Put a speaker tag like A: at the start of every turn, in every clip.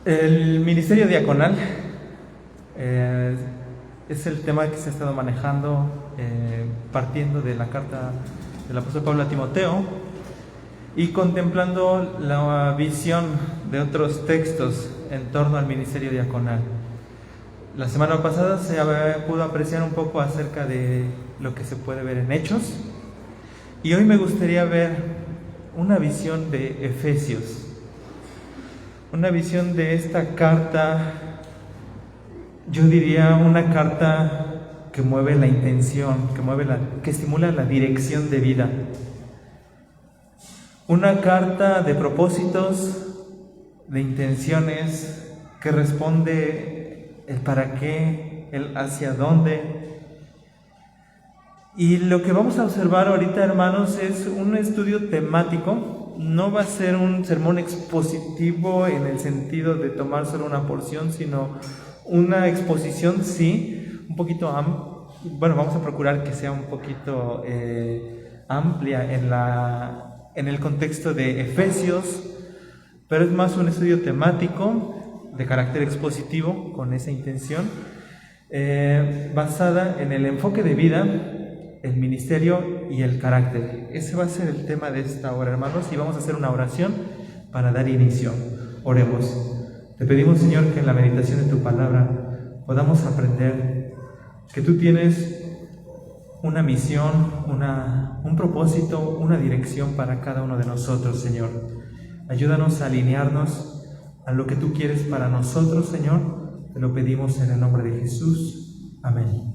A: El ministerio diaconal eh, es el tema que se ha estado manejando partiendo de la carta del apóstol Pablo a Timoteo y contemplando la visión de otros textos en torno al ministerio diaconal. La semana pasada se pudo apreciar un poco acerca de lo que se puede ver en Hechos, y hoy me gustaría ver una visión de Efesios. Una visión de esta carta, yo diría una carta que mueve la intención, que estimula la dirección de vida. Una carta de propósitos, de intenciones, que responde el para qué, el hacia dónde. Y lo que vamos a observar ahorita, hermanos, es un estudio temático. No va a ser un sermón expositivo en el sentido de tomar solo una porción, sino una exposición, sí, un poquito bueno, vamos a procurar que sea un poquito amplia en el contexto de Efesios, pero es más un estudio temático de carácter expositivo con esa intención, basada en el enfoque de vida, el ministerio y el carácter. Ese va a ser el tema de esta hora, hermanos, y vamos a hacer una oración para dar inicio. Oremos. Te pedimos, Señor, que en la meditación de tu palabra podamos aprender que tú tienes una misión, un propósito, una dirección para cada uno de nosotros, Señor. Ayúdanos a alinearnos a lo que tú quieres para nosotros, Señor. Te lo pedimos en el nombre de Jesús. Amén.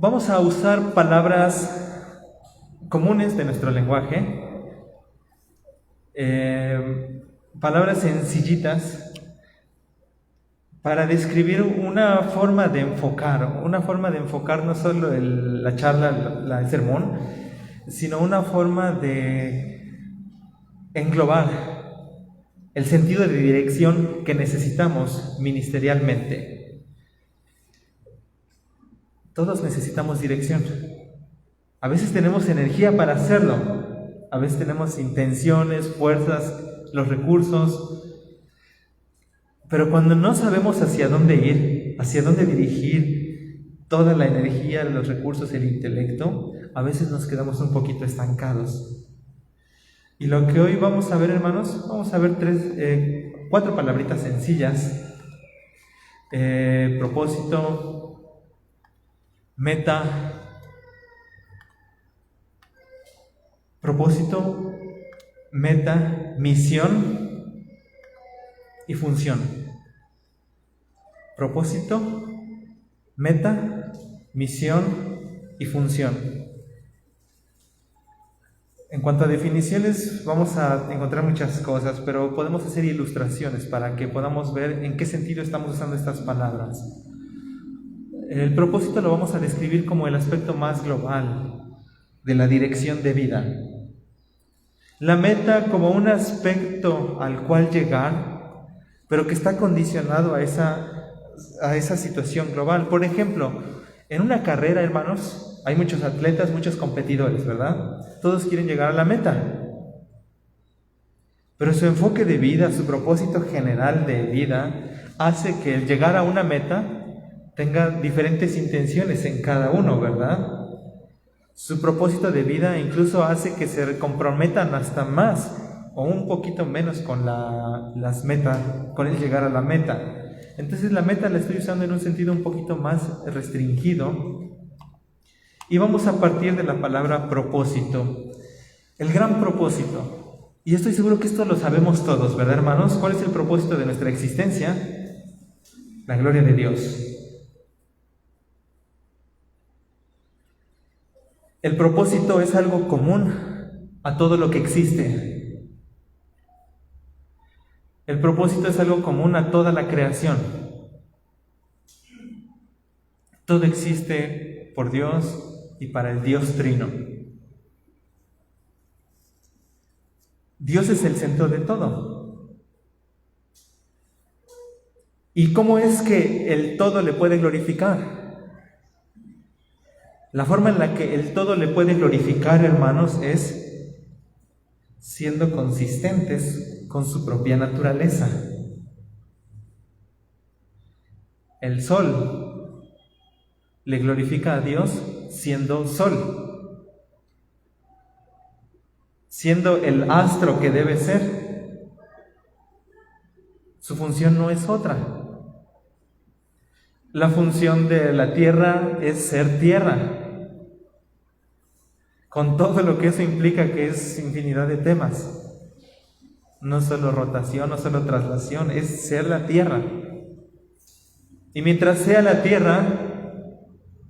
A: Vamos a usar palabras comunes de nuestro lenguaje, palabras sencillitas, para describir una forma de enfocar no solo la charla, el sermón, sino una forma de englobar el sentido de dirección que necesitamos ministerialmente. Todos necesitamos dirección. A veces tenemos energía para hacerlo, a veces tenemos intenciones, fuerzas, los recursos, pero cuando no sabemos hacia dónde ir, hacia dónde dirigir toda la energía, los recursos, el intelecto, a veces nos quedamos un poquito estancados. Y lo que hoy vamos a ver, hermanos, vamos a ver 4 palabritas sencillas: propósito, meta, misión y función. Propósito, meta, misión y función. En cuanto a definiciones, vamos a encontrar muchas cosas, pero podemos hacer ilustraciones para que podamos ver en qué sentido estamos usando estas palabras. El propósito lo vamos a describir como el aspecto más global de la dirección de vida. La meta como un aspecto al cual llegar, pero que está condicionado a esa situación global. Por ejemplo, en una carrera, hermanos, hay muchos atletas, muchos competidores, ¿verdad? Todos quieren llegar a la meta. Pero su enfoque de vida, su propósito general de vida, hace que el llegar a una meta tenga diferentes intenciones en cada uno, ¿verdad? Su propósito de vida incluso hace que se comprometan hasta más o un poquito menos con las metas, con el llegar a la meta. Entonces la meta la estoy usando en un sentido un poquito más restringido, y vamos a partir de la palabra propósito. El gran propósito, y estoy seguro que esto lo sabemos todos, ¿verdad, hermanos? ¿Cuál es el propósito de nuestra existencia? La gloria de Dios. El propósito es algo común a todo lo que existe. El propósito es algo común a toda la creación. Todo existe por Dios y para el Dios Trino. Dios es el centro de todo. ¿Y cómo es que el todo le puede glorificar? La forma en la que el todo le puede glorificar, hermanos, es siendo consistentes con su propia naturaleza. El sol le glorifica a Dios siendo sol, siendo el astro que debe ser. Su función no es otra. La función de la tierra es ser tierra, con todo lo que eso implica, que es infinidad de temas. No solo rotación, no solo traslación, es ser la tierra. Y mientras sea la tierra,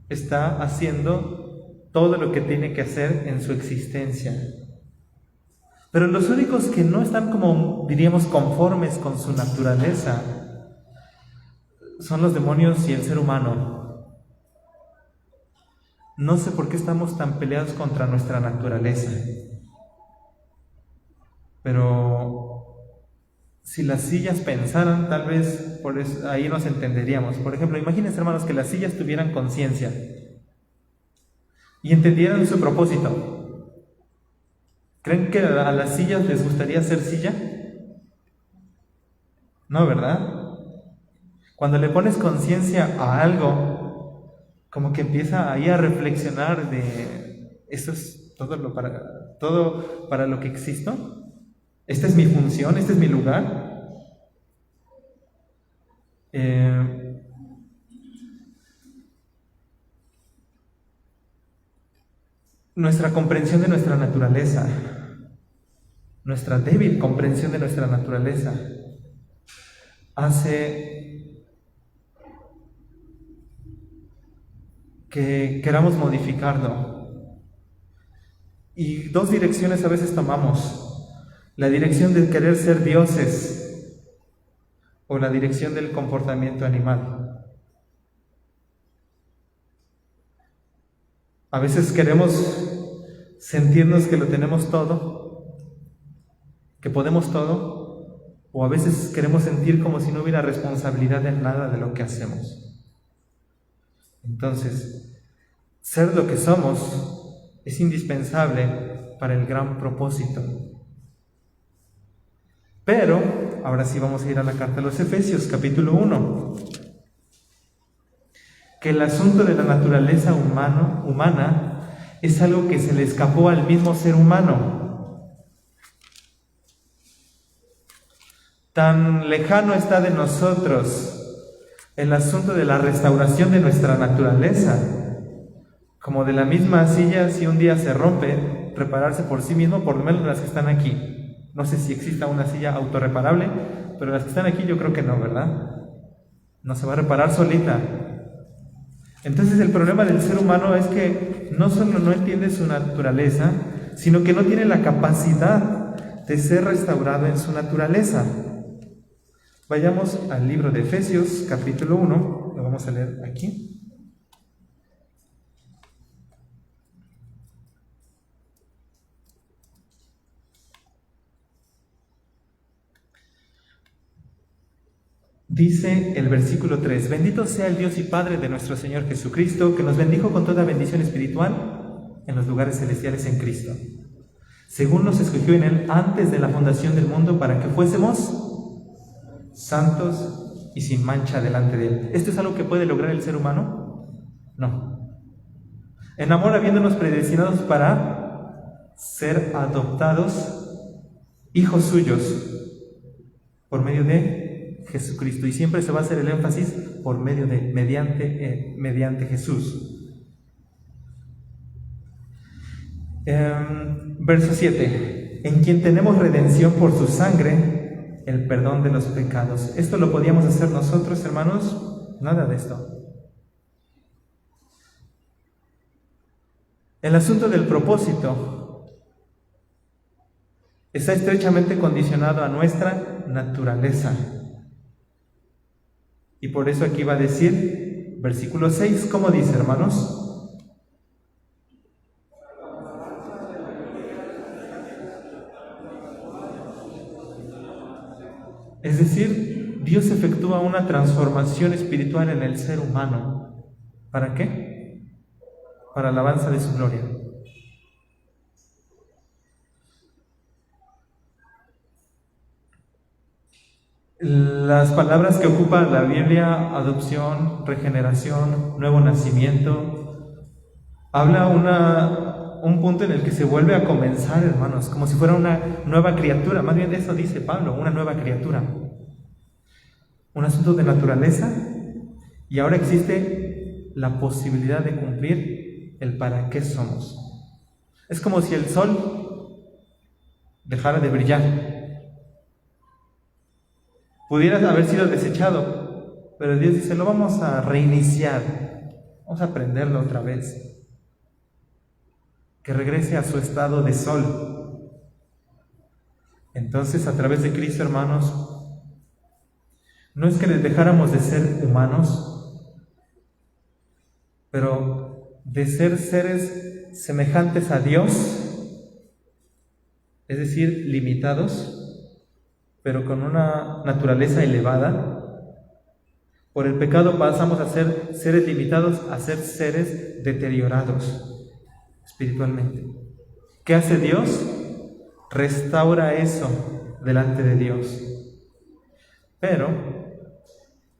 A: está haciendo todo lo que tiene que hacer en su existencia. Pero los únicos que no están, como diríamos, conformes con su naturaleza son los demonios y el ser humano. No sé por qué estamos tan peleados contra nuestra naturaleza. Pero si las sillas pensaran, tal vez por eso, ahí nos entenderíamos. Por ejemplo, imagínense, hermanos, que las sillas tuvieran conciencia y entendieran su propósito. ¿Creen que a las sillas les gustaría ser silla? No, ¿verdad? Cuando le pones conciencia a algo, como que empieza ahí a reflexionar de esto es todo para lo que existo. Esta es mi función, este es mi lugar. Nuestra comprensión de nuestra naturaleza, nuestra débil comprensión de nuestra naturaleza, hace que queramos modificarlo. Y dos direcciones a veces tomamos: la dirección de querer ser dioses o la dirección del comportamiento animal. A veces queremos sentirnos que lo tenemos todo, que podemos todo, o a veces queremos sentir como si no hubiera responsabilidad en nada de lo que hacemos. Entonces, ser lo que somos es indispensable para el gran propósito. Pero, ahora sí vamos a ir a la carta a los Efesios, capítulo 1. Que el asunto de la naturaleza humana es algo que se le escapó al mismo ser humano. Tan lejano está de nosotros el asunto de la restauración de nuestra naturaleza, como de la misma silla, si un día se rompe, repararse por sí mismo, por lo menos las que están aquí. No sé si exista una silla autorreparable, pero las que están aquí yo creo que no, ¿verdad? No se va a reparar solita. Entonces el problema del ser humano es que no solo no entiende su naturaleza, sino que no tiene la capacidad de ser restaurado en su naturaleza. Vayamos al libro de Efesios, capítulo 1, lo vamos a leer aquí. Dice el versículo 3: Bendito sea el Dios y Padre de nuestro Señor Jesucristo, que nos bendijo con toda bendición espiritual en los lugares celestiales en Cristo, según nos escogió en Él antes de la fundación del mundo, para que fuésemos santos y sin mancha delante de Él. ¿Esto es algo que puede lograr el ser humano? No. En amor, habiéndonos predestinados para ser adoptados hijos suyos por medio de Jesucristo. Y siempre se va a hacer el énfasis por medio de, mediante Jesús. Verso 7: en quien tenemos redención por su sangre, el perdón de los pecados. ¿Esto lo podíamos hacer nosotros, hermanos? Nada de esto. El asunto del propósito está estrechamente condicionado a nuestra naturaleza. Y por eso aquí va a decir, versículo 6, ¿cómo dice, hermanos? Es decir, Dios efectúa una transformación espiritual en el ser humano. ¿Para qué? Para la alabanza de su gloria. Las palabras que ocupa la Biblia, adopción, regeneración, nuevo nacimiento, habla un punto en el que se vuelve a comenzar, hermanos, como si fuera una nueva criatura. Más bien eso dice Pablo, una nueva criatura. Un asunto de naturaleza, y ahora existe la posibilidad de cumplir el para qué somos. Es como si el sol dejara de brillar. Pudiera haber sido desechado, pero Dios dice, lo vamos a reiniciar, vamos a prenderlo otra vez, que regrese a su estado de sol. Entonces, a través de Cristo, hermanos, no es que les dejáramos de ser humanos, pero de ser seres semejantes a Dios, es decir, limitados, pero con una naturaleza elevada. Por el pecado pasamos a ser seres limitados a ser seres deteriorados espiritualmente. ¿Qué hace Dios? Restaura eso delante de Dios. Pero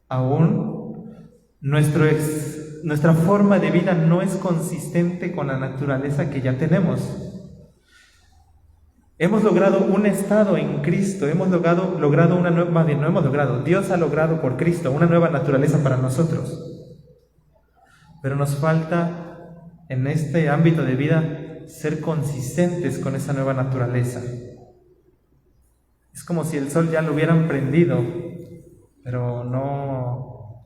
A: aún nuestra forma de vida no es consistente con la naturaleza que ya tenemos. Hemos logrado un estado en Cristo, logrado una nueva, más bien, no hemos logrado, Dios ha logrado por Cristo una nueva naturaleza para nosotros. Pero nos falta en este ámbito de vida ser consistentes con esa nueva naturaleza. Es como si el sol ya lo hubieran prendido, pero no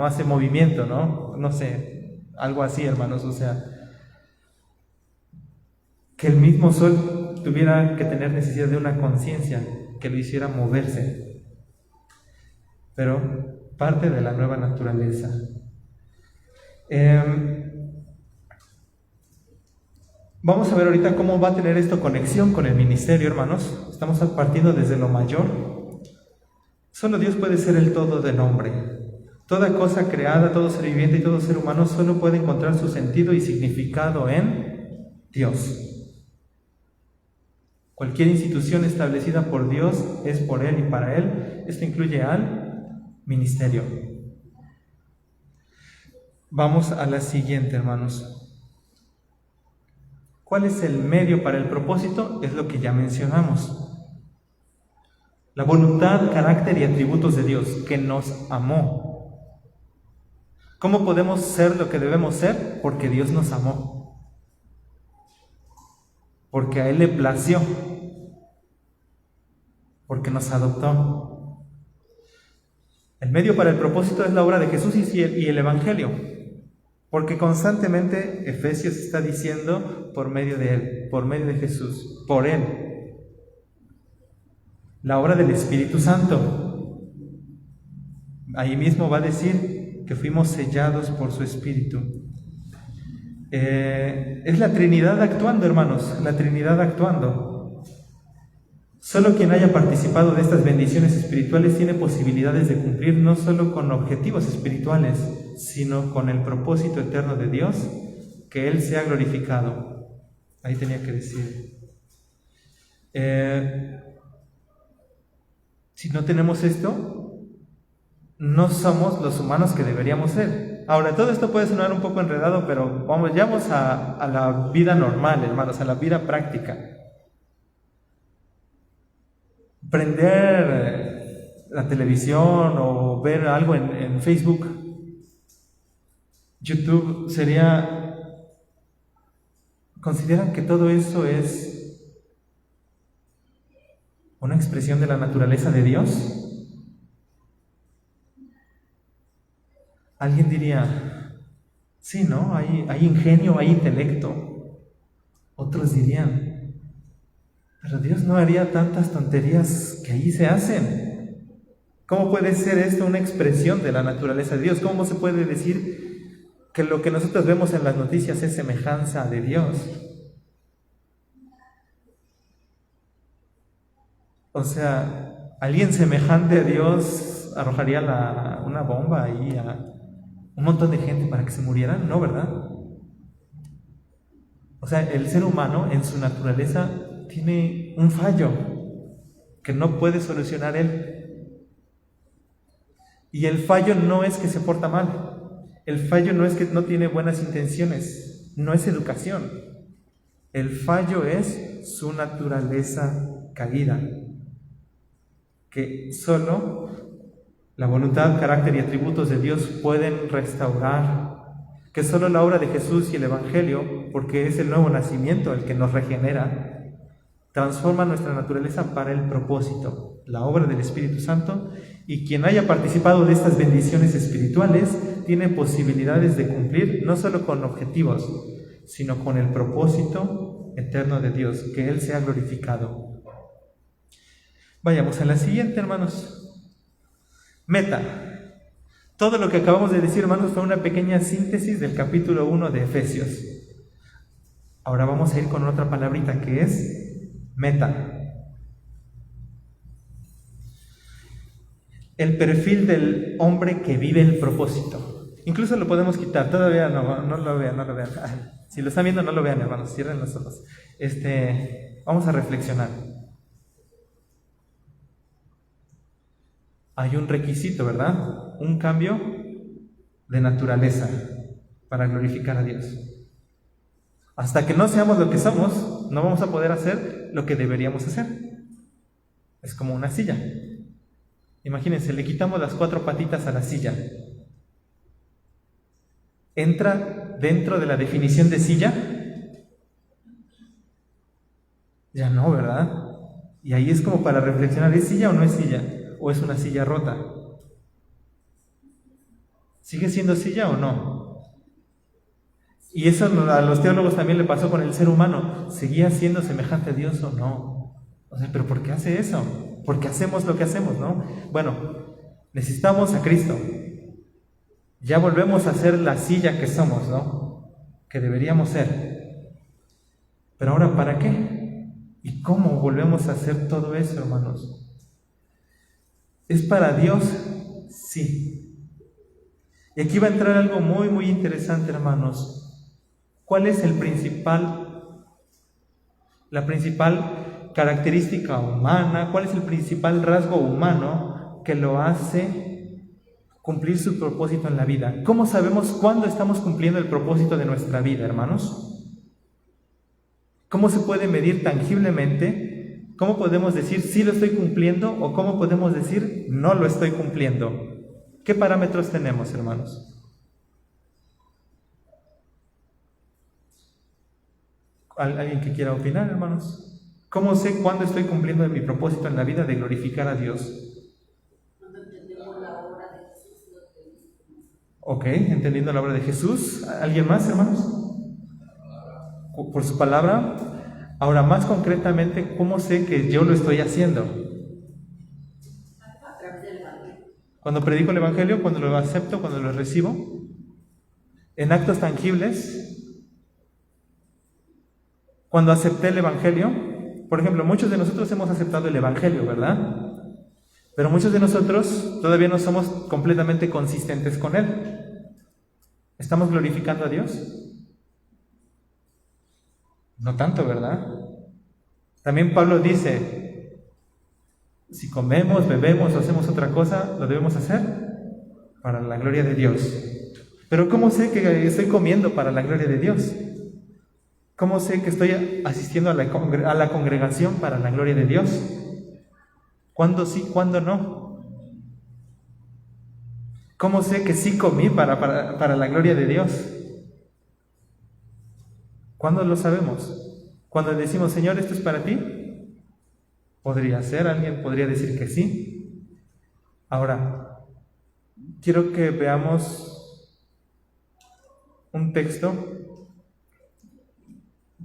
A: hace movimiento, ¿no? No sé, algo así, hermanos, o sea, que el mismo sol tuviera que tener necesidad de una conciencia que lo hiciera moverse, pero parte de la nueva naturaleza. Vamos a ver ahorita cómo va a tener esto conexión con el ministerio, hermanos. Estamos partiendo desde lo mayor. Solo Dios puede ser el todo del hombre. Toda cosa creada, todo ser viviente y todo ser humano solo puede encontrar su sentido y significado en Dios. Cualquier institución establecida por Dios es por Él y para Él. Esto incluye al ministerio. Vamos a la siguiente, hermanos. ¿Cuál es el medio para el propósito? Es lo que ya mencionamos. La voluntad, carácter y atributos de Dios, que nos amó. ¿Cómo podemos ser lo que debemos ser? Porque Dios nos amó. Porque a Él le plació, porque nos adoptó. El medio para el propósito es la obra de Jesús y el Evangelio, porque constantemente Efesios está diciendo por medio de Él, por medio de Jesús, por Él. La obra del Espíritu Santo, ahí mismo va a decir que fuimos sellados por su Espíritu. Es la Trinidad actuando, hermanos, la Trinidad actuando. Solo quien haya participado de estas bendiciones espirituales tiene posibilidades de cumplir no solo con objetivos espirituales, sino con el propósito eterno de Dios, que Él sea glorificado. Ahí tenía que decir. Si no tenemos esto, no somos los humanos que deberíamos ser. Ahora, todo esto puede sonar un poco enredado, pero vamos a la vida normal, hermanos, a la vida práctica. Prender la televisión o ver algo en Facebook, YouTube, ¿consideran que todo eso es una expresión de la naturaleza de Dios? Alguien diría, sí, ¿no? Hay ingenio, hay intelecto. Otros dirían, pero Dios no haría tantas tonterías que ahí se hacen. ¿Cómo puede ser esto una expresión de la naturaleza de Dios? ¿Cómo se puede decir que lo que nosotros vemos en las noticias es semejanza de Dios? O sea, alguien semejante a Dios arrojaría una bomba ahí a un montón de gente para que se murieran, ¿no, verdad? O sea, el ser humano en su naturaleza tiene un fallo que no puede solucionar él. Y el fallo no es que se porta mal. El fallo no es que no tiene buenas intenciones. No es educación. El fallo es su naturaleza caída, que solo la voluntad, carácter y atributos de Dios pueden restaurar, que solo la obra de Jesús y el Evangelio, porque es el nuevo nacimiento el que nos regenera, transforma nuestra naturaleza para el propósito, la obra del Espíritu Santo, y quien haya participado de estas bendiciones espirituales tiene posibilidades de cumplir no solo con objetivos, sino con el propósito eterno de Dios, que Él sea glorificado. Vayamos a la siguiente, hermanos. Meta. Todo lo que acabamos de decir, hermanos, fue una pequeña síntesis del capítulo 1 de Efesios. Ahora vamos a ir con otra palabrita que es meta. El perfil del hombre que vive el propósito. Incluso lo podemos quitar, todavía no lo vean. Si lo están viendo, no lo vean, hermanos, cierren los ojos. Vamos a reflexionar. Hay un requisito, ¿verdad? Un cambio de naturaleza para glorificar a Dios. Hasta que no seamos lo que somos, no vamos a poder hacer lo que deberíamos hacer. Es como una silla. Imagínense, le quitamos las 4 patitas a la silla. ¿Entra dentro de la definición de silla? Ya no, ¿verdad? Y ahí es como para reflexionar, ¿es silla o no es silla? ¿O es una silla rota? ¿Sigue siendo silla o no? Y eso a los teólogos también le pasó con el ser humano. ¿Seguía siendo semejante a Dios o no? O sea, ¿pero por qué hace eso? ¿Por qué hacemos lo que hacemos, no? Bueno, necesitamos a Cristo. Ya volvemos a ser la silla que somos, ¿no? Que deberíamos ser. Pero ahora, ¿para qué? ¿Y cómo volvemos a hacer todo eso, hermanos? ¿Es para Dios? Sí. Y aquí va a entrar algo muy, muy interesante, hermanos. ¿Cuál es la principal característica humana? ¿Cuál es el principal rasgo humano que lo hace cumplir su propósito en la vida? ¿Cómo sabemos cuándo estamos cumpliendo el propósito de nuestra vida, hermanos? ¿Cómo se puede medir tangiblemente? ¿Cómo podemos decir sí lo estoy cumpliendo o cómo podemos decir no lo estoy cumpliendo? ¿Qué parámetros tenemos, hermanos? ¿Alguien que quiera opinar, hermanos? ¿Cómo sé cuándo estoy cumpliendo mi propósito en la vida de glorificar a Dios? Ok, entendiendo la obra de Jesús. ¿Alguien más, hermanos? Por su palabra. Ahora, más concretamente, ¿cómo sé que yo lo estoy haciendo? Cuando predico el Evangelio, cuando lo acepto, cuando lo recibo, en actos tangibles, cuando acepté el Evangelio. Por ejemplo, muchos de nosotros hemos aceptado el Evangelio, ¿verdad? Pero muchos de nosotros todavía no somos completamente consistentes con él. ¿Estamos glorificando a Dios? No tanto, ¿verdad? También Pablo dice, si comemos, bebemos o hacemos otra cosa, lo debemos hacer para la gloria de Dios. Pero ¿cómo sé que estoy comiendo para la gloria de Dios? ¿Cómo sé que estoy asistiendo a la congregación para la gloria de Dios? ¿Cuándo sí, cuándo no? ¿Cómo sé que sí comí para la gloria de Dios? ¿Cuándo lo sabemos? Cuando decimos, Señor, ¿esto es para ti? Podría ser, alguien podría decir que sí. Ahora, quiero que veamos un texto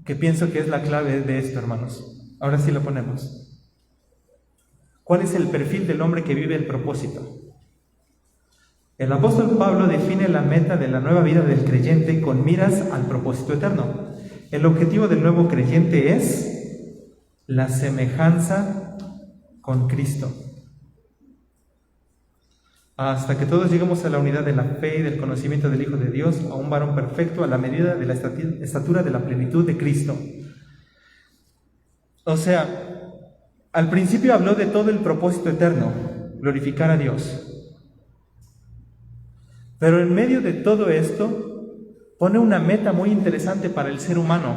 A: que pienso que es la clave de esto, hermanos. Ahora sí lo ponemos. ¿Cuál es el perfil del hombre que vive el propósito? El apóstol Pablo define la meta de la nueva vida del creyente con miras al propósito eterno. El objetivo del nuevo creyente es la semejanza con Cristo. Hasta que todos lleguemos a la unidad de la fe y del conocimiento del Hijo de Dios, a un varón perfecto, a la medida de la estatura de la plenitud de Cristo. O sea, al principio habló de todo el propósito eterno, glorificar a Dios. Pero en medio de todo esto, pone una meta muy interesante para el ser humano.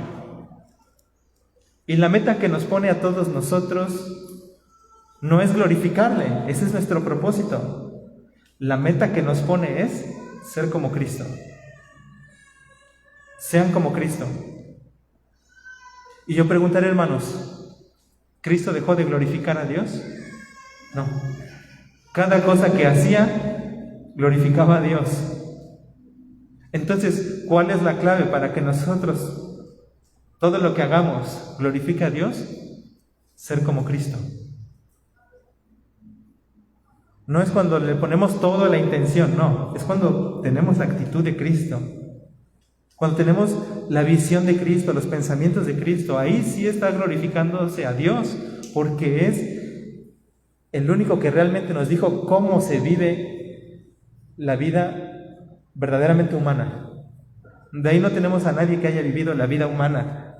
A: Y la meta que nos pone a todos nosotros no es glorificarle, ese es nuestro propósito. La meta que nos pone es ser como Cristo. Sean como Cristo. Y yo preguntaré, hermanos, ¿Cristo dejó de glorificar a Dios? No. Cada cosa que hacía, glorificaba a Dios. Entonces, ¿cuál es la clave para que nosotros, todo lo que hagamos, glorifique a Dios? Ser como Cristo. No es cuando le ponemos toda la intención, no. Es cuando tenemos la actitud de Cristo. Cuando tenemos la visión de Cristo, los pensamientos de Cristo, ahí sí está glorificándose a Dios, porque es el único que realmente nos dijo cómo se vive la vida verdaderamente humana. De ahí no tenemos a nadie que haya vivido la vida humana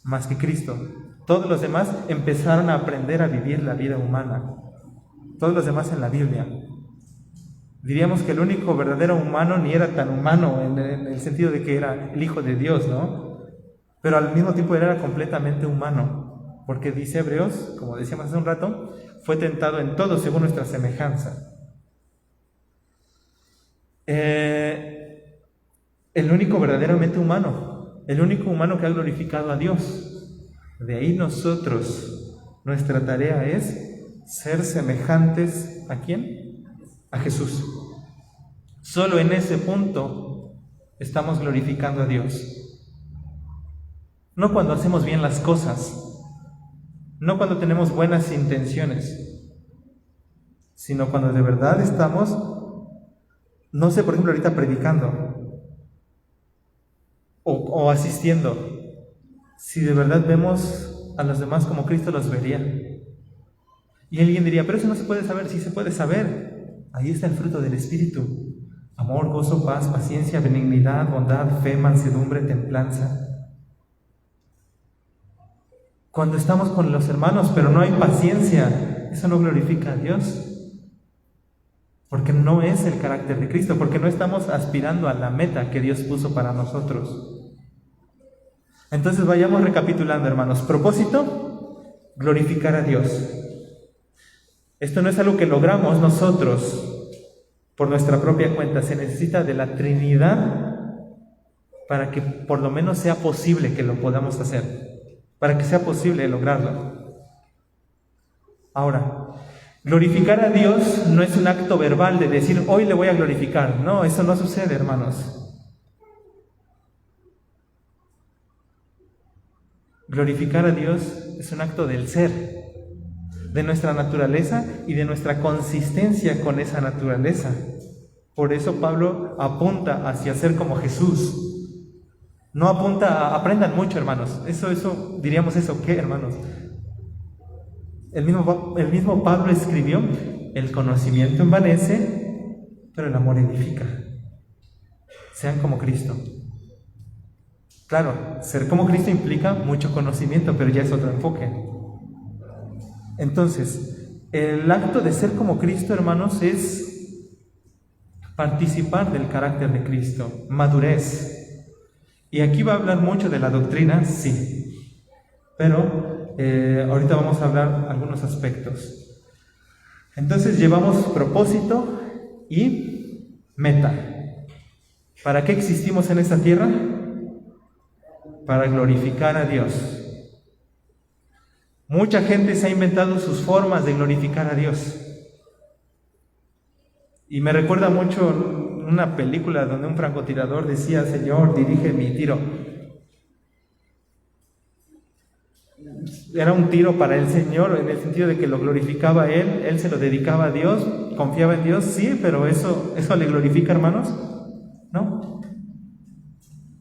A: más que Cristo. Todos los demás empezaron a aprender a vivir la vida humana. Todos los demás en la Biblia. Diríamos que el único verdadero humano ni era tan humano en el sentido de que era el Hijo de Dios, ¿no? Pero al mismo tiempo era completamente humano, porque dice Hebreos, como decíamos hace un rato, fue tentado en todo según nuestra semejanza. El único verdaderamente humano, el único humano que ha glorificado a Dios. De ahí nosotros, nuestra tarea es ser semejantes ¿a quién? A Jesús. Solo en ese punto estamos glorificando a Dios. No cuando hacemos bien las cosas, no cuando tenemos buenas intenciones, sino cuando de verdad estamos, no sé, por ejemplo, ahorita predicando o asistiendo, si de verdad vemos a los demás como Cristo los vería. Y alguien diría, pero eso no se puede saber. Sí se puede saber. Ahí está el fruto del Espíritu: amor, gozo, paz, paciencia, benignidad, bondad, fe, mansedumbre, templanza. Cuando estamos con los hermanos pero no hay paciencia, eso no glorifica a Dios, porque no es el carácter de Cristo, porque no estamos aspirando a la meta que Dios puso para nosotros. Entonces vayamos recapitulando, hermanos. Propósito: glorificar a Dios. Esto no es algo que logramos nosotros por nuestra propia cuenta. Se necesita de la Trinidad para que por lo menos sea posible que lo podamos hacer, para que sea posible lograrlo. Ahora, glorificar a Dios no es un acto verbal de decir, hoy le voy a glorificar. No, eso no sucede, hermanos. Glorificar a Dios es un acto del ser, de nuestra naturaleza y de nuestra consistencia con esa naturaleza. Por eso Pablo apunta hacia ser como Jesús. No apunta a aprendan mucho, hermanos. Diríamos eso, ¿qué, hermanos? El mismo Pablo escribió, el conocimiento envanece, pero el amor edifica. Sean como Cristo. Claro, ser como Cristo implica mucho conocimiento, pero ya es otro enfoque. Entonces, el acto de ser como Cristo, hermanos, es participar del carácter de Cristo, madurez. Y aquí va a hablar mucho de la doctrina, sí, pero ahorita vamos a hablar algunos aspectos. Entonces llevamos propósito y meta. ¿Para qué existimos en esta tierra? Para glorificar a Dios. Mucha gente se ha inventado sus formas de glorificar a Dios. Y me recuerda mucho una película donde un francotirador decía, Señor, dirige mi tiro. Era un tiro para el Señor en el sentido de que lo glorificaba a Él se lo dedicaba a Dios, confiaba en Dios, sí, pero ¿eso le glorifica, hermanos? ¿No?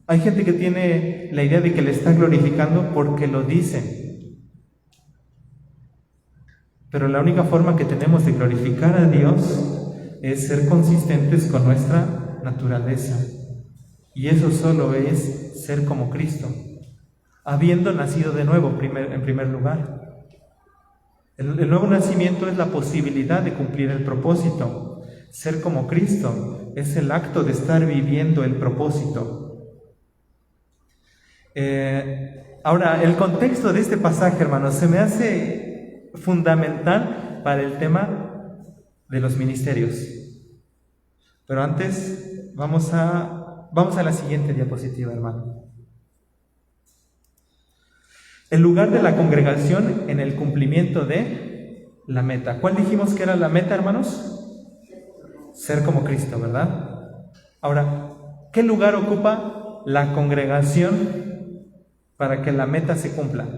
A: Hay gente que tiene la idea de que le está glorificando porque lo dice. Pero la única forma que tenemos de glorificar a Dios es ser consistentes con nuestra naturaleza. Y eso solo es ser como Cristo, habiendo nacido de nuevo en primer lugar. El nuevo nacimiento es la posibilidad de cumplir el propósito. Ser como Cristo es el acto de estar viviendo el propósito. Ahora, el contexto de este pasaje, hermanos, se me hace fundamental para el tema de los ministerios. Pero antes, vamos a la siguiente diapositiva, hermano. El lugar de la congregación en el cumplimiento de la meta. ¿Cuál dijimos que era la meta, hermanos? Ser como Cristo, ¿verdad? Ahora, ¿qué lugar ocupa la congregación para que la meta se cumpla?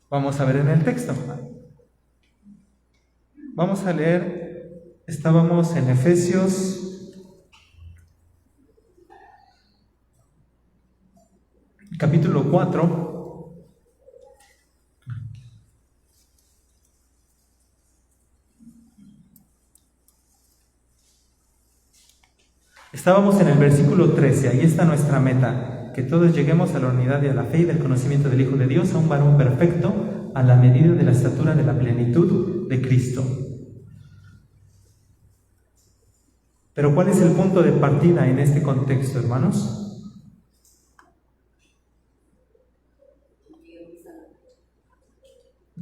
A: Vamos a ver en el texto. Vamos a leer, estábamos en Efesios capítulo 4. Estábamos en el versículo 13, ahí está nuestra meta, que todos lleguemos a la unidad de la fe y del conocimiento del Hijo de Dios, a un varón perfecto, a la medida de la estatura de la plenitud de Cristo. Pero ¿cuál es el punto de partida en este contexto, hermanos?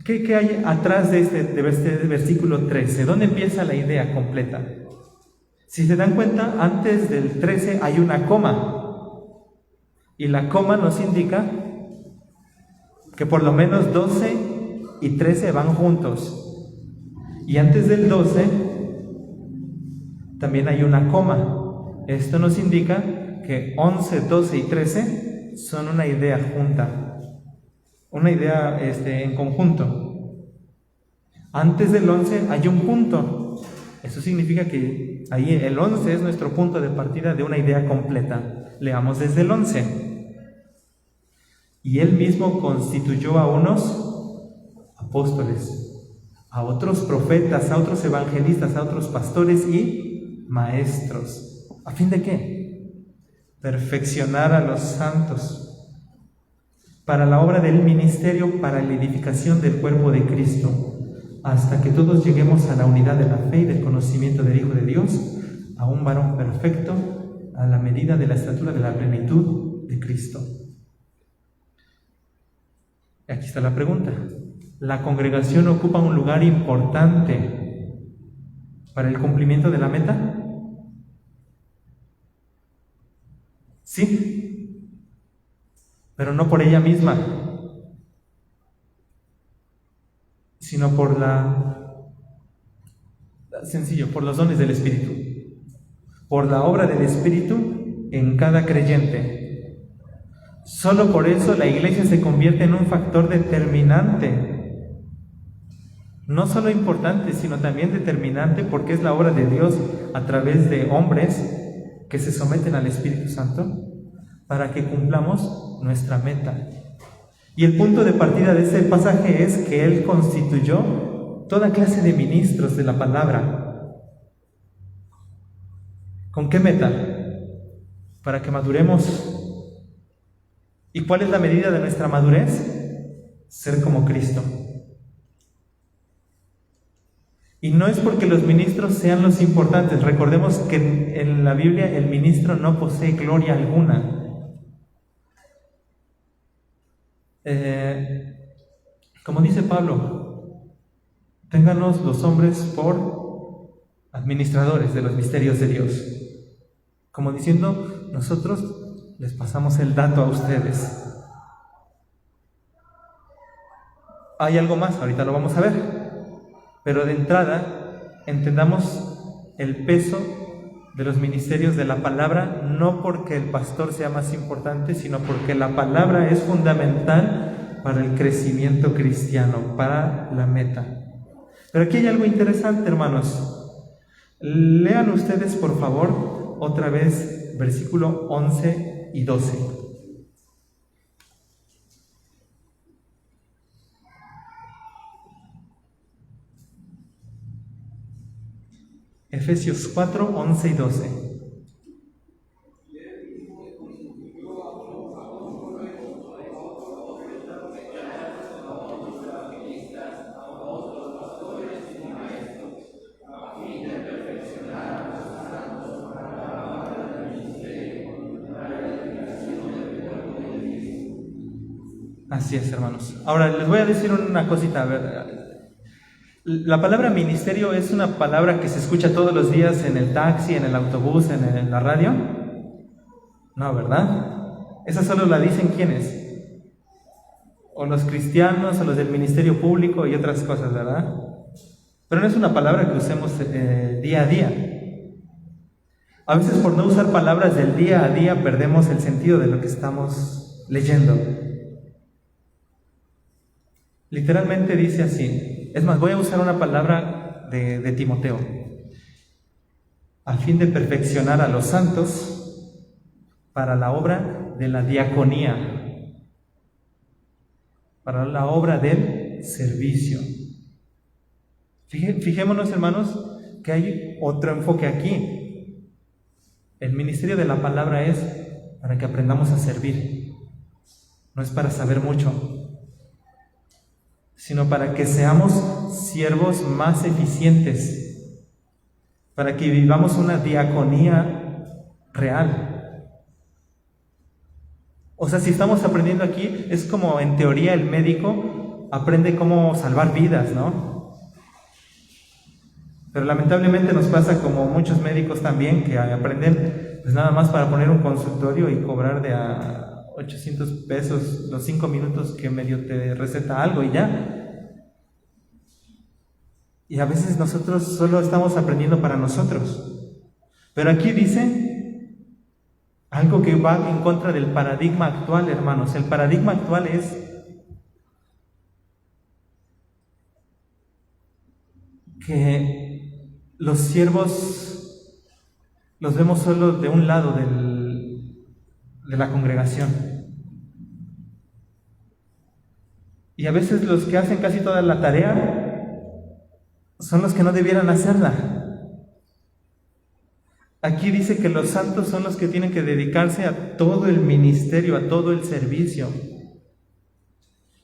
A: ¿Qué hay atrás de este versículo 13? ¿Dónde empieza la idea completa? Si se dan cuenta, antes del 13 hay una coma. Y la coma nos indica que por lo menos 12 y 13 van juntos. Y antes del 12 también hay una coma. Esto nos indica que 11, 12 y 13 son una idea junta. Una idea en conjunto. Antes del 11 hay un punto. Eso significa que ahí el 11 es nuestro punto de partida de una idea completa. Leamos desde el 11. Y él mismo constituyó a unos apóstoles, a otros profetas, a otros evangelistas, a otros pastores y maestros. ¿A fin de qué? Perfeccionar a los santos para la obra del ministerio, para la edificación del cuerpo de Cristo, hasta que todos lleguemos a la unidad de la fe y del conocimiento del Hijo de Dios, a un varón perfecto, a la medida de la estatura de la plenitud de Cristo. Aquí está la pregunta. ¿La congregación ocupa un lugar importante para el cumplimiento de la meta? Sí, pero no por ella misma, sino por por los dones del Espíritu, por la obra del Espíritu en cada creyente. Solo por eso la iglesia se convierte en un factor determinante, no solo importante, sino también determinante, porque es la obra de Dios a través de hombres que se someten al Espíritu Santo para que cumplamos nuestra meta. Y el punto de partida de ese pasaje es que Él constituyó toda clase de ministros de la palabra. ¿Con qué meta? Para que maduremos. ¿Y cuál es la medida de nuestra madurez? Ser como Cristo. Y no es porque los ministros sean los importantes. Recordemos que en la Biblia el ministro no posee gloria alguna. Como dice Pablo, ténganos los hombres por administradores de los misterios de Dios. Como diciendo, nosotros les pasamos el dato a ustedes. Hay algo más, ahorita lo vamos a ver. Pero de entrada, entendamos el peso de los ministerios de la palabra, no porque el pastor sea más importante, sino porque la palabra es fundamental para el crecimiento cristiano, para la meta. Pero aquí hay algo interesante, hermanos. Lean ustedes, por favor, otra vez versículo 11 y 12. Efesios 4, 11 y 12. Así es, hermanos. Ahora, les voy a decir una cosita. A ver, la palabra ministerio es una palabra que se escucha todos los días en el taxi, en el autobús, en la radio. No, ¿verdad? Esa solo la dicen ¿quiénes? O los cristianos, o los del ministerio público y otras cosas, ¿verdad? Pero no es una palabra que usemos día a día. A veces por no usar palabras del día a día perdemos el sentido de lo que estamos leyendo. Literalmente dice así. Es más, voy a usar una palabra de Timoteo. A fin de perfeccionar a los santos para la obra de la diaconía, para la obra del servicio. Fijémonos, hermanos, que hay otro enfoque aquí. El ministerio de la palabra es para que aprendamos a servir. No es para saber mucho, sino para que seamos siervos más eficientes, para que vivamos una diaconía real. O sea, si estamos aprendiendo aquí, es como en teoría el médico aprende cómo salvar vidas, ¿no? Pero lamentablemente nos pasa como muchos médicos también, que aprenden pues nada más para poner un consultorio y cobrar de a 800 pesos los 5 minutos que medio te receta algo y ya. Y a veces nosotros solo estamos aprendiendo para nosotros. Pero aquí dice algo que va en contra del paradigma actual, hermanos. El paradigma actual es que los siervos los vemos solo de un lado de la congregación. Y a veces los que hacen casi toda la tarea son los que no debieran hacerla. Aquí dice que los santos son los que tienen que dedicarse a todo el ministerio, a todo el servicio.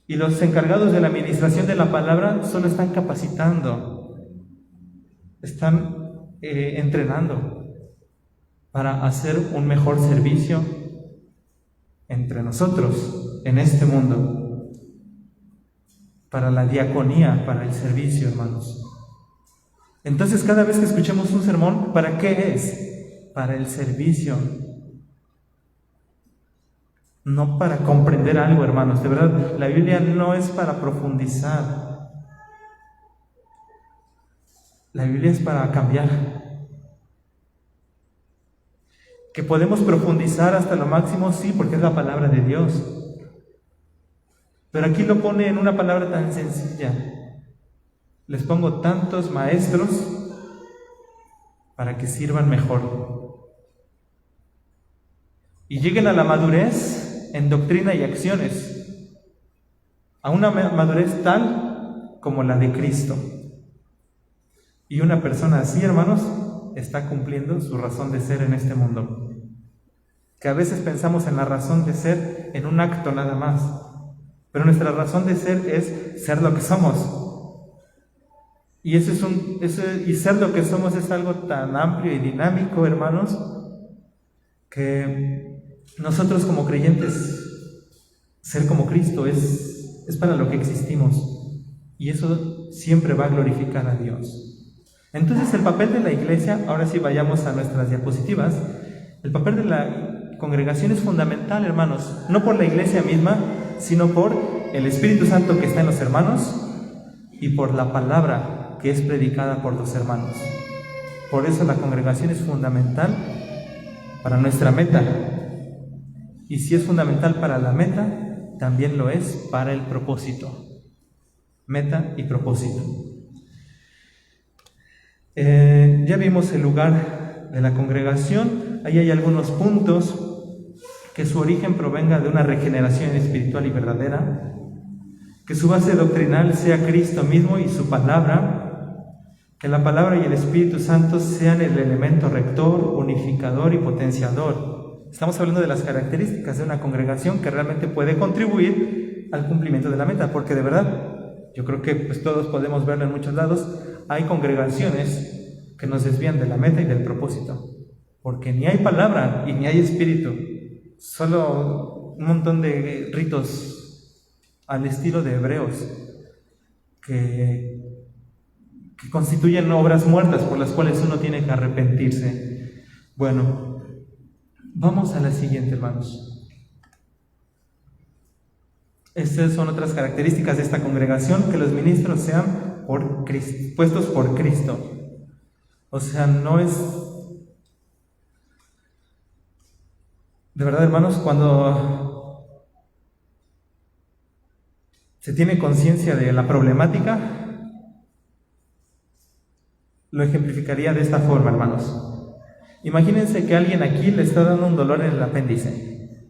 A: Y los encargados de la administración de la palabra solo están capacitando, están entrenando para hacer un mejor servicio entre nosotros en este mundo, para la diaconía, para el servicio, hermanos. Entonces, cada vez que escuchemos un sermón, ¿para qué es? Para el servicio, no para comprender algo, hermanos. De verdad, la Biblia no es para profundizar. La Biblia es para cambiar. Que podemos profundizar hasta lo máximo, sí, porque es la palabra de Dios. Pero aquí lo pone en una palabra tan sencilla. Les pongo tantos maestros para que sirvan mejor y lleguen a la madurez en doctrina y acciones, a una madurez tal como la de Cristo. Y una persona así, hermanos, está cumpliendo su razón de ser en este mundo. Que a veces pensamos en la razón de ser en un acto nada más, pero nuestra razón de ser es ser lo que somos. Y y ser lo que somos es algo tan amplio y dinámico, hermanos, que nosotros como creyentes, ser como Cristo es para lo que existimos. Y eso siempre va a glorificar a Dios. Entonces el papel de la iglesia, ahora sí vayamos a nuestras diapositivas, el papel de la congregación es fundamental, hermanos, no por la iglesia misma, sino por el Espíritu Santo que está en los hermanos y por la palabra que es predicada por los hermanos. Por eso la congregación es fundamental para nuestra meta. Y si es fundamental para la meta, también lo es para el propósito. Meta y propósito. Ya vimos el lugar de la congregación. Ahí hay algunos puntos: que su origen provenga de una regeneración espiritual y verdadera, que su base doctrinal sea Cristo mismo y su palabra, que la palabra y el Espíritu Santo sean el elemento rector, unificador y potenciador. Estamos hablando de las características de una congregación que realmente puede contribuir al cumplimiento de la meta, porque de verdad, yo creo que pues todos podemos verlo en muchos lados, hay congregaciones que nos desvían de la meta y del propósito, porque ni hay palabra y ni hay espíritu, solo un montón de ritos al estilo de Hebreos, que constituyen obras muertas por las cuales uno tiene que arrepentirse. Bueno, vamos a la siguiente, hermanos. Estas son otras características de esta congregación: que los ministros sean puestos por Cristo. O sea, no es... De verdad, hermanos, cuando se tiene conciencia de la problemática, lo ejemplificaría de esta forma, hermanos. Imagínense que alguien aquí le está dando un dolor en el apéndice,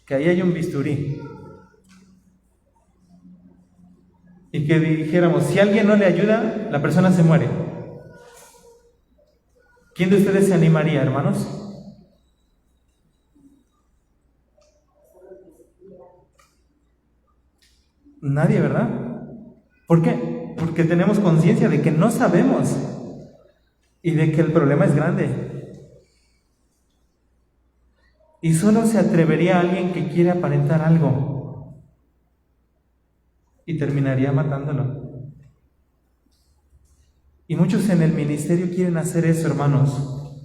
A: que ahí hay un bisturí, y que dijéramos, si alguien no le ayuda, la persona se muere. ¿Quién de ustedes se animaría, hermanos? Nadie, ¿verdad? ¿Por qué? Porque tenemos conciencia de que no sabemos y de que el problema es grande. Y solo se atrevería alguien que quiere aparentar algo y terminaría matándolo. Y muchos en el ministerio quieren hacer eso, hermanos.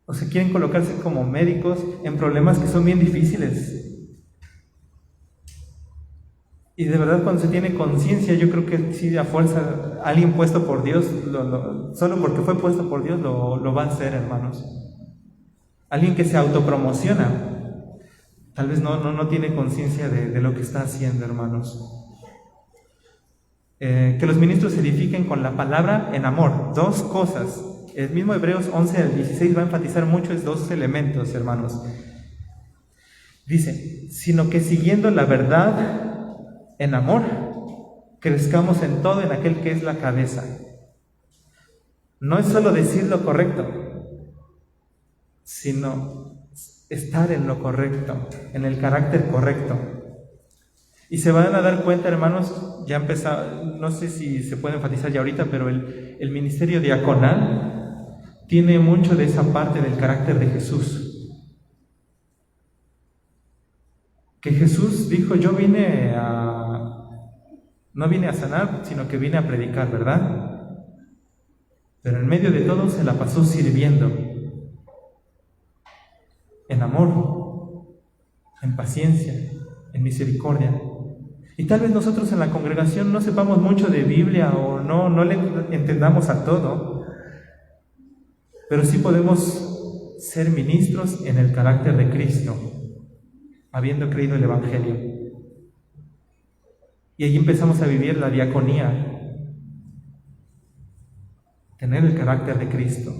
A: O sea, quieren colocarse como médicos en problemas que son bien difíciles. Y de verdad, cuando se tiene conciencia, yo creo que sí, a fuerza, alguien puesto por Dios, solo porque fue puesto por Dios, lo va a hacer, hermanos. Alguien que se autopromociona, tal vez no tiene conciencia de lo que está haciendo, hermanos. Que los ministros se edifiquen con la palabra en amor. Dos cosas. El mismo Hebreos 11 al 16 va a enfatizar mucho esos dos elementos, hermanos. Dice, sino que siguiendo la verdad en amor, crezcamos en todo en aquel que es la cabeza. No es solo decir lo correcto, sino estar en lo correcto, en el carácter correcto. Y se van a dar cuenta, hermanos, ya empezó, no sé si se puede enfatizar ya ahorita, pero el ministerio diaconal tiene mucho de esa parte del carácter de Jesús. Que Jesús dijo, no vine a sanar, sino que vine a predicar, ¿verdad? Pero en medio de todo se la pasó sirviendo, en amor, en paciencia, en misericordia. Y tal vez nosotros en la congregación no sepamos mucho de Biblia o no le entendamos a todo, pero sí podemos ser ministros en el carácter de Cristo, habiendo creído el Evangelio. Y ahí empezamos a vivir la diaconía, tener el carácter de Cristo,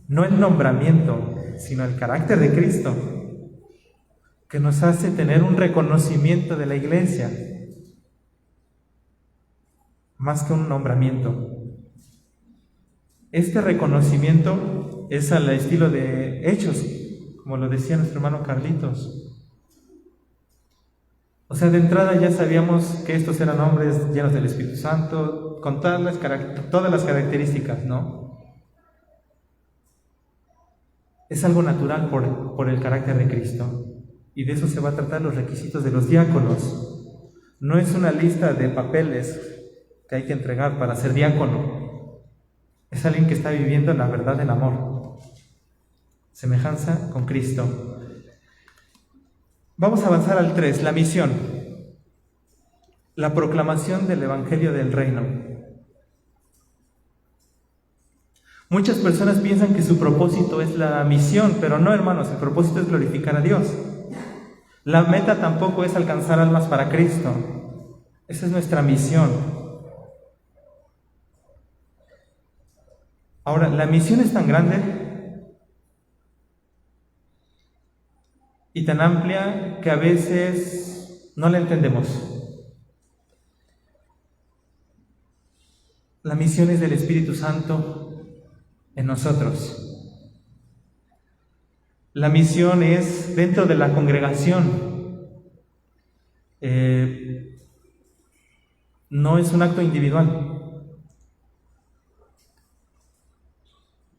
A: no el nombramiento, sino el carácter de Cristo, que nos hace tener un reconocimiento de la iglesia, más que un nombramiento. Este reconocimiento es al estilo de Hechos, como lo decía nuestro hermano Carlitos. O sea, de entrada ya sabíamos que estos eran hombres llenos del Espíritu Santo, con todas las características, ¿no? Es algo natural por el carácter de Cristo. Y de eso se va a tratar los requisitos de los diáconos. No es una lista de papeles que hay que entregar para ser diácono. Es alguien que está viviendo la verdad del amor. Semejanza con Cristo. Vamos a avanzar al 3, la misión. La proclamación del Evangelio del Reino. Muchas personas piensan que su propósito es la misión, pero no, hermanos, el propósito es glorificar a Dios. La meta tampoco es alcanzar almas para Cristo. Esa es nuestra misión. Ahora, la misión es tan grande y tan amplia que a veces no la entendemos. La misión es del Espíritu Santo en nosotros. La misión es dentro de la congregación. No es un acto individual.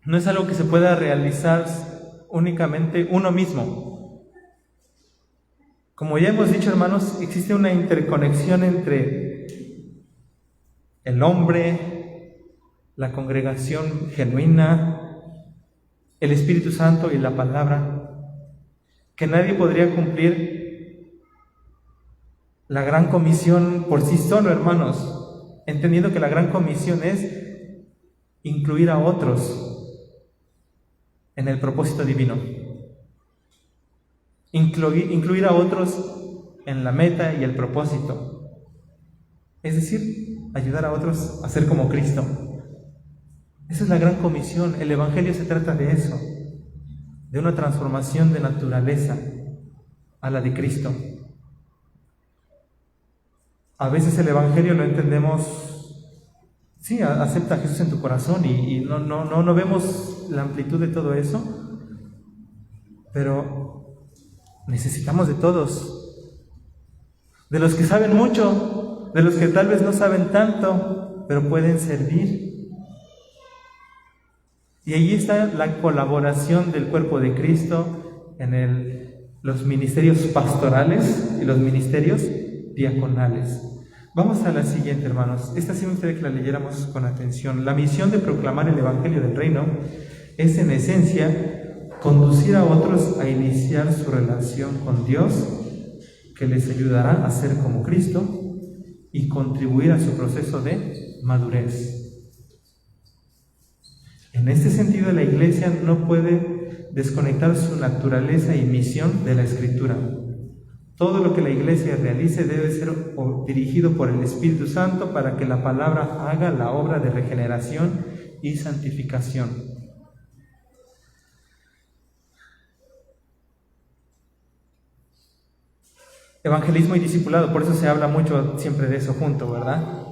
A: No es algo que se pueda realizar únicamente uno mismo, Como ya hemos dicho, hermanos, existe una interconexión entre el hombre, la congregación genuina, el Espíritu Santo y la palabra, que nadie podría cumplir la gran comisión por sí solo, hermanos, entendiendo que la gran comisión es incluir a otros en el propósito divino, incluir a otros en la meta y el propósito, es decir, ayudar a otros a ser como Cristo. Esa es la gran comisión. El Evangelio se trata de eso, de una transformación de naturaleza a la de Cristo. A veces el Evangelio lo entendemos, sí, acepta a Jesús en tu corazón y no vemos la amplitud de todo eso, pero necesitamos de todos, de los que saben mucho, de los que tal vez no saben tanto, pero pueden servir. Y ahí está la colaboración del cuerpo de Cristo en los ministerios pastorales y los ministerios diaconales. Vamos a la siguiente, hermanos. Esta sí me gustaría que la leyéramos con atención. La misión de proclamar el Evangelio del Reino es, en esencia, conducir a otros a iniciar su relación con Dios, que les ayudará a ser como Cristo y contribuir a su proceso de madurez. En este sentido, la Iglesia no puede desconectar su naturaleza y misión de la Escritura. Todo lo que la Iglesia realice debe ser dirigido por el Espíritu Santo para que la palabra haga la obra de regeneración y santificación. Evangelismo y discipulado, por eso se habla mucho siempre de eso junto, ¿verdad?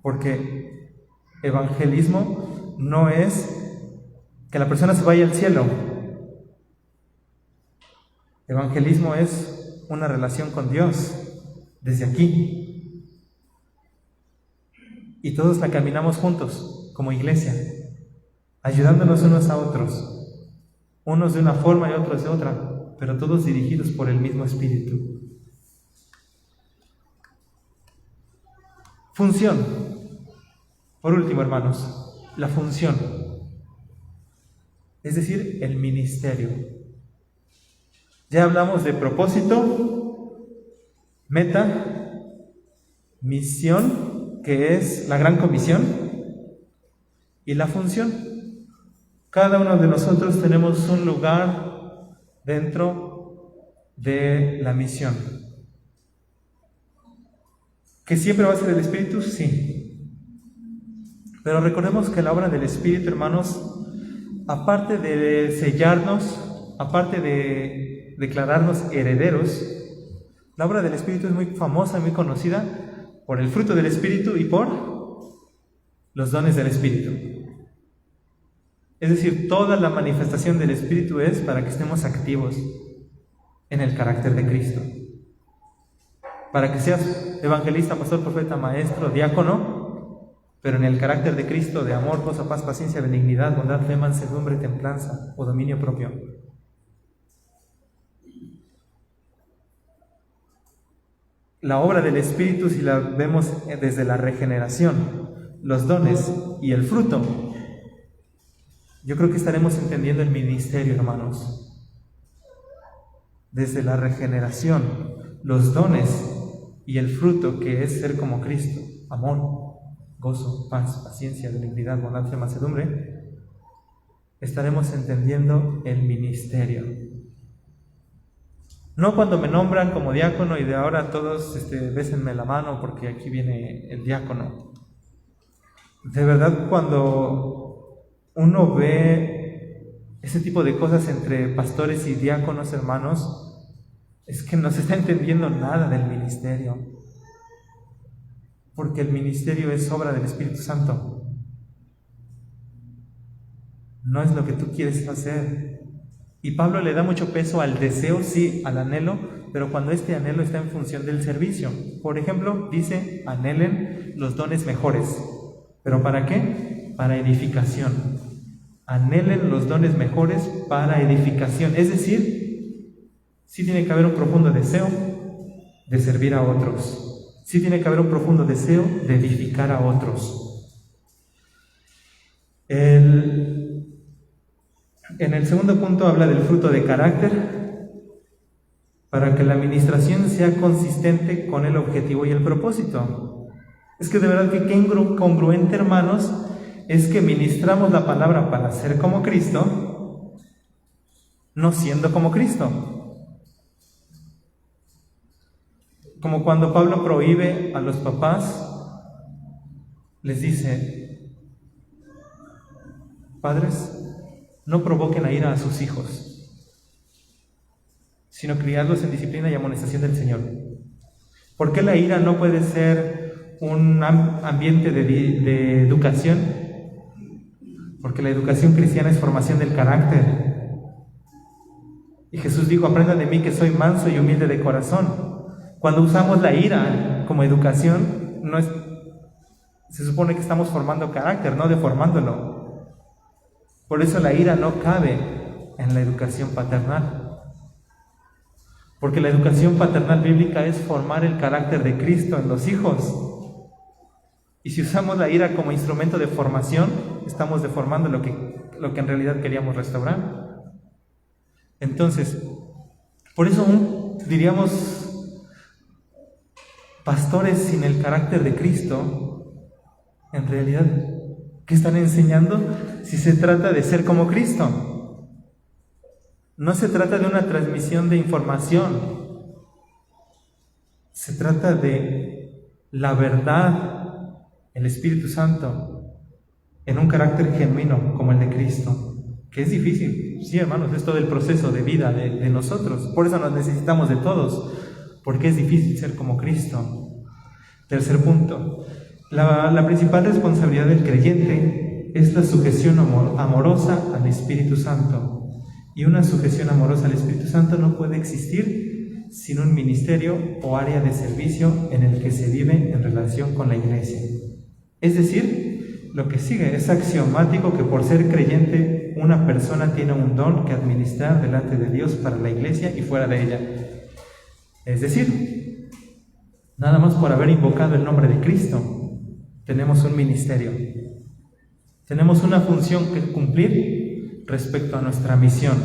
A: Porque evangelismo no es que la persona se vaya al cielo. Evangelismo es una relación con Dios desde aquí. Y todos la caminamos juntos como iglesia, ayudándonos unos a otros, unos de una forma y otros de otra, pero todos dirigidos por el mismo Espíritu. Función. Por último, hermanos, la función, es decir, el ministerio. Ya hablamos de propósito, meta, misión, que es la gran comisión, y la función. Cada uno de nosotros tenemos un lugar dentro de la misión. ¿Que siempre va a ser el Espíritu? Sí. Pero recordemos que la obra del Espíritu, hermanos, aparte de sellarnos, aparte de declararnos herederos, la obra del Espíritu es muy famosa y muy conocida por el fruto del Espíritu y por los dones del Espíritu. Es decir, toda la manifestación del Espíritu es para que estemos activos en el carácter de Cristo. Para que seas evangelista, pastor, profeta, maestro, diácono, pero en el carácter de Cristo, de amor, gozo, paz, paciencia, benignidad, bondad, fe, mansedumbre, templanza o dominio propio. La obra del Espíritu, si la vemos desde la regeneración, los dones y el fruto, yo creo que estaremos entendiendo el ministerio, hermanos. Desde la regeneración, los dones y el fruto, que es ser como Cristo, amor, gozo, paz, paciencia, benignidad, bondad, fe, mansedumbre, estaremos entendiendo el ministerio. No cuando me nombran como diácono y de ahora todos bésenme la mano porque aquí viene el diácono. De verdad, cuando uno ve ese tipo de cosas entre pastores y diáconos, hermanos, es que no se está entendiendo nada del ministerio. Porque el ministerio es obra del Espíritu Santo. No es lo que tú quieres hacer. Y Pablo le da mucho peso al deseo, sí, al anhelo, pero cuando este anhelo está en función del servicio. Por ejemplo, dice, anhelen los dones mejores. ¿Pero para qué? Para edificación. Anhelen los dones mejores para edificación. Es decir, sí tiene que haber un profundo deseo de servir a otros. Sí tiene que haber un profundo deseo de edificar a otros. En el segundo punto habla del fruto de carácter, para que la administración sea consistente con el objetivo y el propósito. Es que de verdad que qué incongruente, hermanos, es que ministramos la palabra para ser como Cristo, no siendo como Cristo. Como cuando Pablo prohíbe a los papás, les dice: padres, no provoquen a ira a sus hijos, sino criarlos en disciplina y amonestación del Señor. ¿Por qué la ira no puede ser un ambiente de educación? Porque la educación cristiana es formación del carácter. Y Jesús dijo: aprendan de mí que soy manso y humilde de corazón. Cuando usamos la ira como educación, se supone que estamos formando carácter, no deformándolo. Por eso la ira no cabe en la educación paternal. Porque la educación paternal bíblica es formar el carácter de Cristo en los hijos. Y si usamos la ira como instrumento de formación, estamos deformando lo que en realidad queríamos restaurar. Entonces, por eso diríamos, pastores sin el carácter de Cristo, en realidad, ¿qué están enseñando? Si se trata de ser como Cristo. No se trata de una transmisión de información, se trata de la verdad, el Espíritu Santo, en un carácter genuino como el de Cristo, que es difícil. Sí, hermanos, es todo el proceso de vida de nosotros. Por eso nos necesitamos de todos, porque es difícil ser como Cristo. Tercer punto, la principal responsabilidad del creyente es la sujeción amorosa al Espíritu Santo. Y una sujeción amorosa al Espíritu Santo no puede existir sin un ministerio o área de servicio en el que se vive en relación con la iglesia. Es decir, lo que sigue es axiomático que por ser creyente una persona tiene un don que administrar delante de Dios para la iglesia y fuera de ella. Es decir, nada más por haber invocado el nombre de Cristo, tenemos un ministerio. Tenemos una función que cumplir respecto a nuestra misión,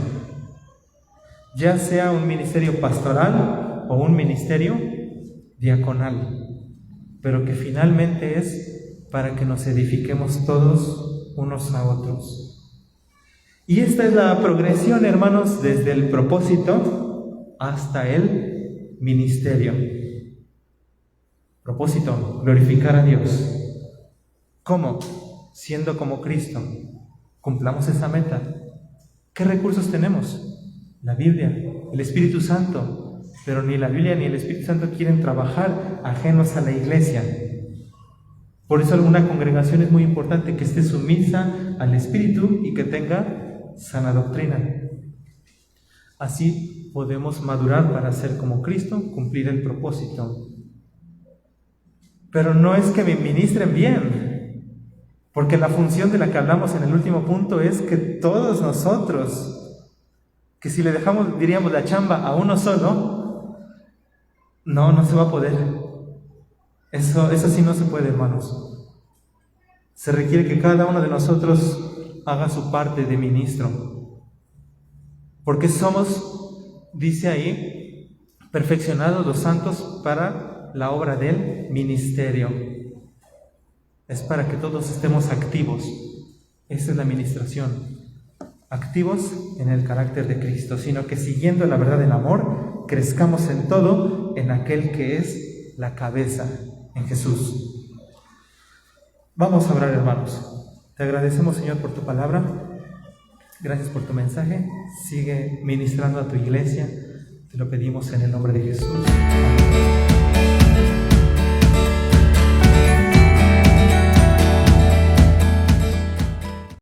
A: ya sea un ministerio pastoral o un ministerio diaconal, pero que finalmente es para que nos edifiquemos todos unos a otros. Y esta es la progresión, hermanos, desde el propósito hasta el ministerio. Propósito: glorificar a Dios. ¿Cómo? Siendo como Cristo. Cumplamos esa meta. ¿Qué recursos tenemos? La Biblia, el Espíritu Santo, pero ni la Biblia ni el Espíritu Santo quieren trabajar ajenos a la iglesia. Por eso una congregación es muy importante que esté sumisa al Espíritu y que tenga sana doctrina. Así podemos madurar para ser como Cristo, cumplir el propósito. Pero no es que me ministren bien, porque la función de la que hablamos en el último punto es que todos nosotros, que si le dejamos, diríamos, la chamba a uno solo, no se va a poder. Eso sí no se puede, hermanos. Se requiere que cada uno de nosotros haga su parte de ministro. Porque somos, dice ahí, perfeccionados los santos para la obra del ministerio. Es para que todos estemos activos. Esa es la administración. Activos en el carácter de Cristo, sino que siguiendo la verdad del amor, crezcamos en todo en aquel que es la cabeza, en Jesús. Vamos a orar, hermanos. Te agradecemos, Señor, por tu palabra. Gracias por tu mensaje. Sigue ministrando a tu iglesia. Te lo pedimos en el nombre de Jesús. Amén.